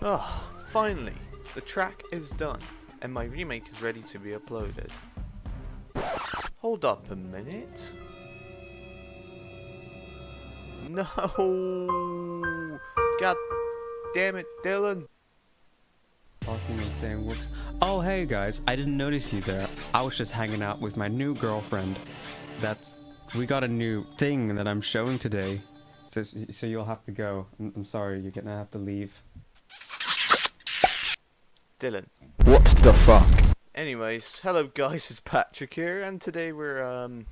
Oh, finally, the track is done, and my remake is ready to be uploaded. Hold up a minute. No! God damn it, Dylan! Talking and saying whoops. Oh hey guys, I didn't notice you there. I was just hanging out with my new girlfriend. We got a new thing that I'm showing today. So you'll have to go. I'm sorry, you're gonna have to leave. Dylan. What the fuck? Anyways, hello guys, it's Patrick here, and today we're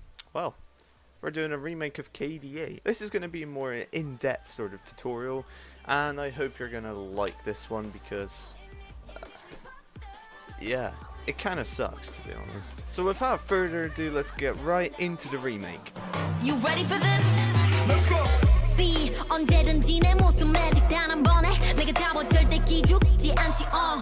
doing a remake of KDA. This is going to be a more in-depth sort of tutorial, and I hope you're going to like this one because, yeah, it kind of sucks to be honest. So without further ado, let's get right into the remake. You ready for this? Let's go! See, 언제든지 내 모습 magic 단 한 번에 내가 잡아 절대 기죽지 않지.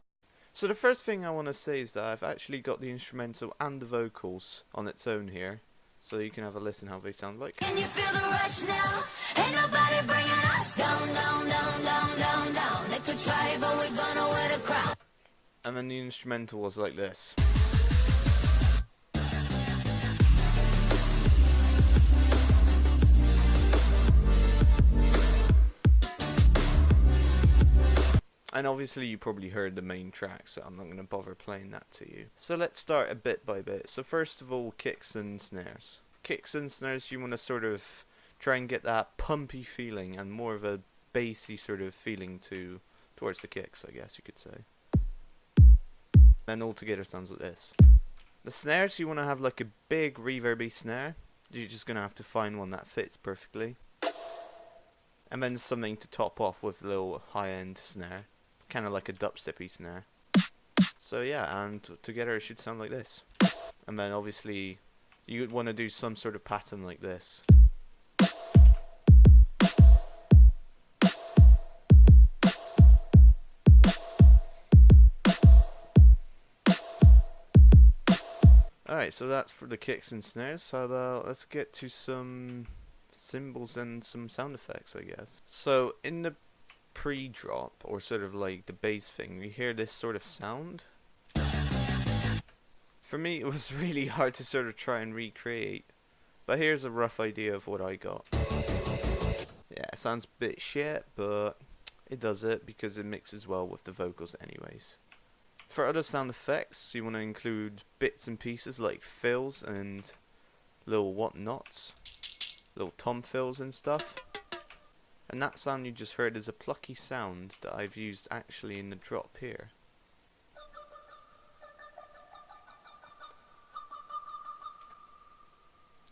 So the first thing I want to say is that I've actually got the instrumental and the vocals on its own here, so you can have a listen how they sound like. Can you feel the rush now? Ain't nobody bringing us down, down, down, down, down, down. They could try, but we're gonna wear the crown. And then the instrumental was like this. And obviously you probably heard the main track, so I'm not going to bother playing that to you. So let's start a bit by bit. So first of all, kicks and snares. Kicks and snares, you want to sort of try and get that pumpy feeling and more of a bassy sort of feeling towards the kicks, I guess you could say. Then all together sounds like this. The snares, you want to have like a big reverby snare. You're just going to have to find one that fits perfectly. And then something to top off with a little high-end snare. Kind of like a dubstepy snare. So yeah, and together it should sound like this. And then obviously you would want to do some sort of pattern like this. Alright, so that's for the kicks and snares. So let's get to some cymbals and some sound effects, I guess. So in the pre-drop, or sort of like the bass thing, we hear this sort of sound. For me it was really hard to sort of try and recreate, but here's a rough idea of what I got. Yeah, it sounds a bit shit, but it does it because it mixes well with the vocals anyways. For other sound effects, you want to include bits and pieces like fills and little whatnots, little tom fills and stuff. And that sound you just heard is a plucky sound that I've used actually in the drop here.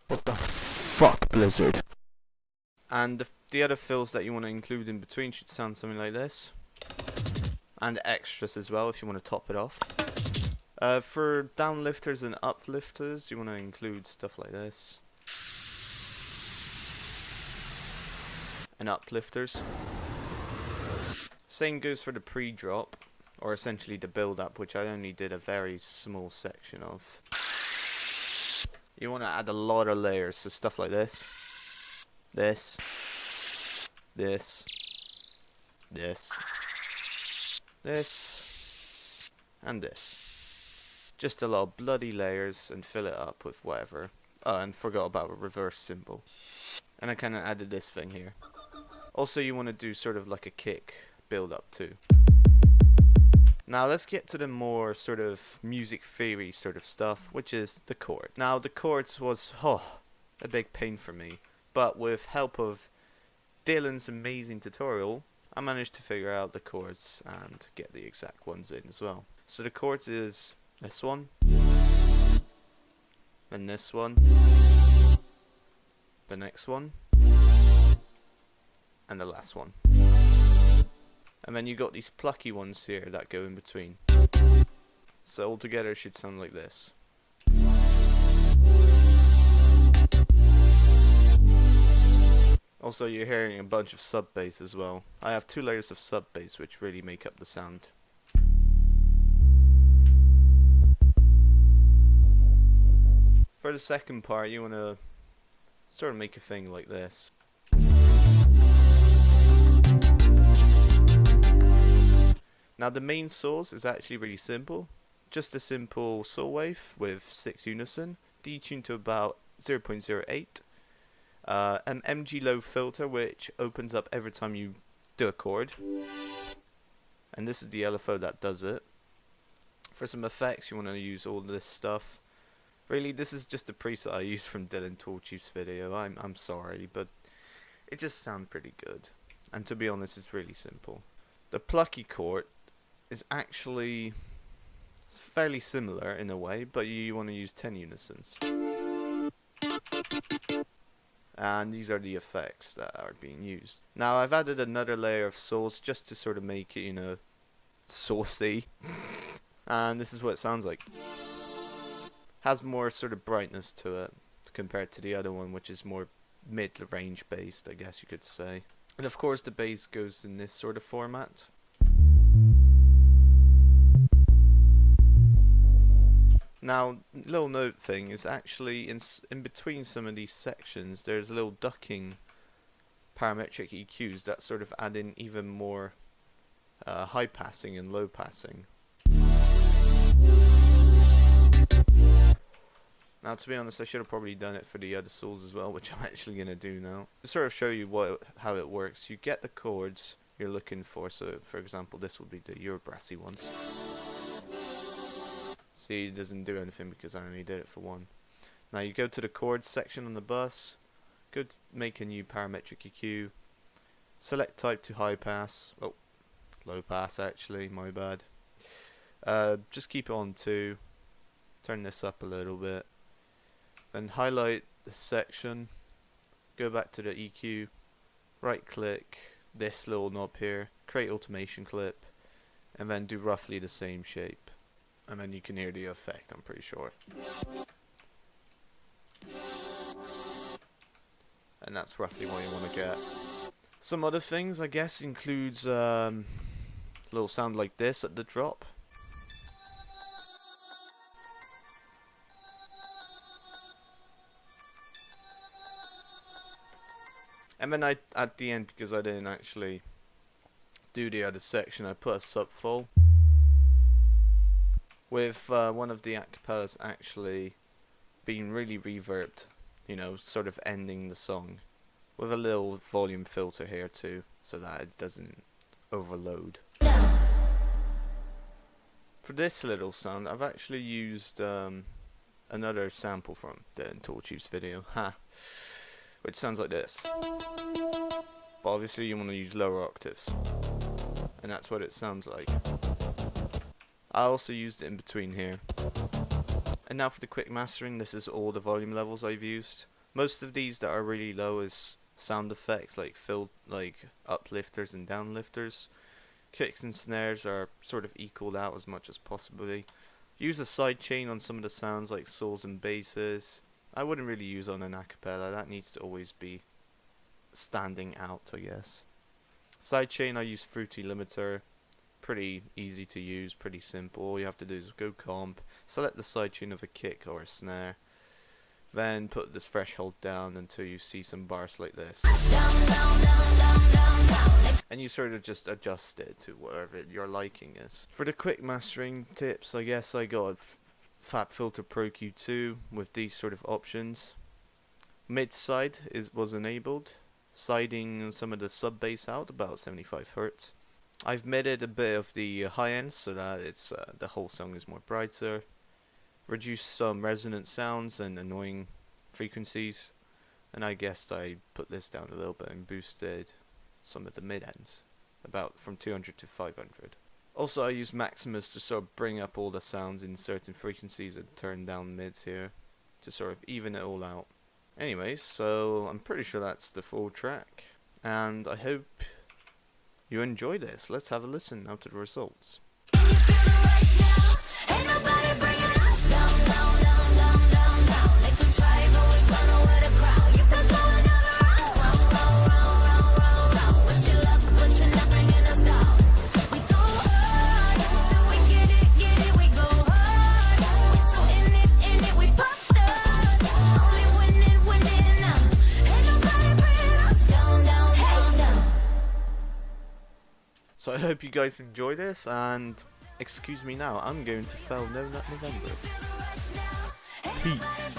What the fuck, Blizzard? And the other fills that you want to include in between should sound something like this. And extras as well if you want to top it off. For downlifters and uplifters, you want to include stuff like this. And uplifters. Same goes for the pre-drop, or essentially the build-up, which I only did a very small section of. You want to add a lot of layers, so stuff like this, this, this, this, this, and this. Just a lot of bloody layers and fill it up with whatever. Oh, and forgot about a reverse cymbal. And I kind of added this thing here. Also, you want to do sort of like a kick build up too. Now let's get to the more sort of music theory sort of stuff, which is the chord. Now the chords was a big pain for me, but with help of Dylan's amazing tutorial, I managed to figure out the chords and get the exact ones in as well. So the chords is this one, and this one, the next one, and the last one. And then you got these plucky ones here that go in between. So all together it should sound like this. Also you're hearing a bunch of sub bass as well. I have 2 layers of sub bass which really make up the sound. For the second part you want to sort of make a thing like this. Now the main source is actually really simple. Just a simple saw wave with 6 unison, detuned to about 0.08. An MG low filter which opens up every time you do a chord. And this is the LFO that does it. For some effects you want to use all this stuff. Really, this is just a preset I used from Dylan Torchi's video. I'm sorry, but it just sounds pretty good. And to be honest, it's really simple. The plucky chord is actually fairly similar in a way, but you want to use 10 unisons. And these are the effects that are being used. Now I've added another layer of source just to sort of make it, you know, saucy. And this is what it sounds like. Has more sort of brightness to it compared to the other one, which is more mid-range based, I guess you could say. And of course the bass goes in this sort of format. Now, little note thing is actually in between some of these sections there's a little ducking parametric EQs that sort of add in even more high passing and low passing. Now to be honest, I should have probably done it for the other souls as well, which I'm actually going to do now. To sort of show you how it works, you get the chords you're looking for. So for example, this would be the Eurobrassy ones. See, it doesn't do anything because I only did it for one. Now you go to the chords section on the bus, go to make a new parametric EQ, select type to high pass, oh, low pass actually, my bad. Just keep it on 2, turn this up a little bit. Then highlight the section, go back to the EQ, right click this little knob here, create automation clip, and then do roughly the same shape. And then you can hear the effect, I'm pretty sure. And that's roughly what you want to get. Some other things I guess includes a little sound like this at the drop. And then at the end, because I didn't actually do the other section, I put a subfull with one of the acapellas actually being really reverbed, you know, sort of ending the song, with a little volume filter here too, so that it doesn't overload. For this little sound, I've actually used another sample from Dylan Torchi's video, which sounds like this. But obviously you want to use lower octaves, and that's what it sounds like. I also used it in between here. And now for the quick mastering, this is all the volume levels I've used. Most of these that are really low is sound effects like uplifters and downlifters. Kicks and snares are sort of equaled out as much as possibly. Use a sidechain on some of the sounds like souls and basses. I wouldn't really use on an acapella, that needs to always be standing out, I guess. Sidechain I use Fruity Limiter. Pretty easy to use, pretty simple. All you have to do is go comp, select the sidechain of a kick or a snare, then put this threshold down until you see some bars like this. And you sort of just adjust it to whatever your liking is. For the quick mastering tips, I guess I got Fat Filter Pro Q2 with these sort of options. Mid side was enabled, siding some of the sub bass out about 75 Hz. I've midded a bit of the high end so that it's the whole song is more brighter. Reduced some resonant sounds and annoying frequencies, and I guess I put this down a little bit and boosted some of the mid ends, about from 200 to 500. Also I use Maximus to sort of bring up all the sounds in certain frequencies and turn down mids here to sort of even it all out. Anyways, so I'm pretty sure that's the full track, and I hope you enjoy this. Let's have a listen now to the results. So I hope hope you guys enjoy this, and excuse me now, I'm going to fell No Nut November. Peace.